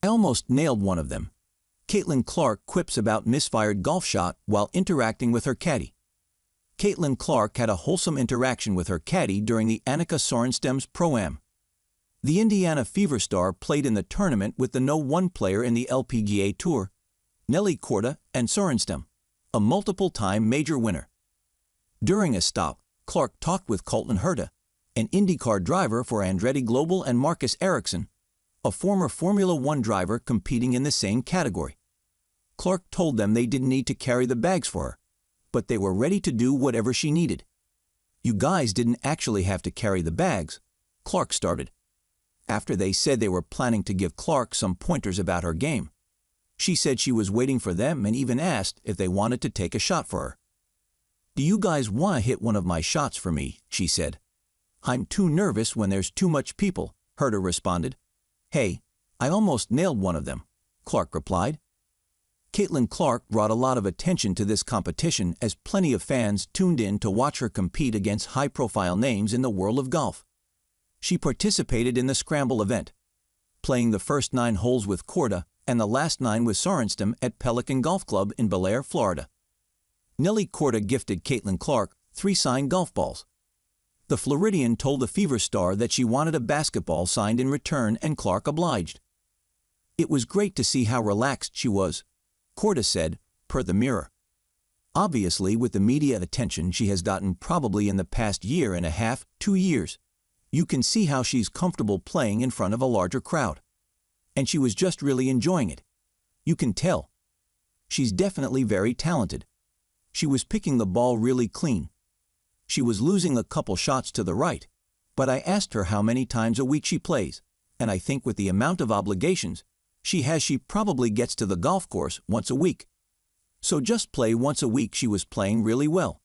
I almost nailed one of them. Caitlin Clark quips about misfired golf shot while interacting with her caddie. Caitlin Clark had a wholesome interaction with her caddie during the Annika Sorenstam's Pro-Am. The Indiana Fever star played in the tournament with the No. 1 player in the LPGA Tour, Nelly Korda and Sorenstam, a multiple-time major winner. During a stop, Clark talked with Colton Herta, an IndyCar driver for Andretti Global, and Marcus Ericsson, a former Formula One driver competing in the same category. Clark told them they didn't need to carry the bags for her, but they were ready to do whatever she needed. "You guys didn't actually have to carry the bags," Clark started, after they said they were planning to give Clark some pointers about her game. She said she was waiting for them and even asked if they wanted to take a shot for her. "Do you guys want to hit one of my shots for me?" she said. "I'm too nervous when there's too much people," Herta responded. "Hey, I almost nailed one of them," Clark replied. Caitlin Clark brought a lot of attention to this competition as plenty of fans tuned in to watch her compete against high-profile names in the world of golf. She participated in the Scramble event, playing the first 9 holes with Korda and the last 9 with Sorenstam at Pelican Golf Club in Bel Air, Florida. Nelly Korda gifted Caitlin Clark 3 signed golf balls. The Floridian told the Fever star that she wanted a basketball signed in return, and Clark obliged. "It was great to see how relaxed she was," Korda said, per the Mirror. "Obviously, with the media attention she has gotten probably in the past year and a half, 2 years, you can see how she's comfortable playing in front of a larger crowd. And she was just really enjoying it. You can tell. She's definitely very talented. She was picking the ball really clean. She was losing a couple shots to the right, but I asked her how many times a week she plays, and I think with the amount of obligations she has, she probably gets to the golf course once a week. So just play once a week." She was playing really well.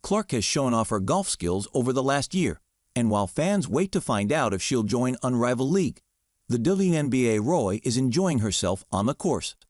Clark has shown off her golf skills over the last year, and while fans wait to find out if she'll join Unrivaled League, the WNBA Roy is enjoying herself on the course.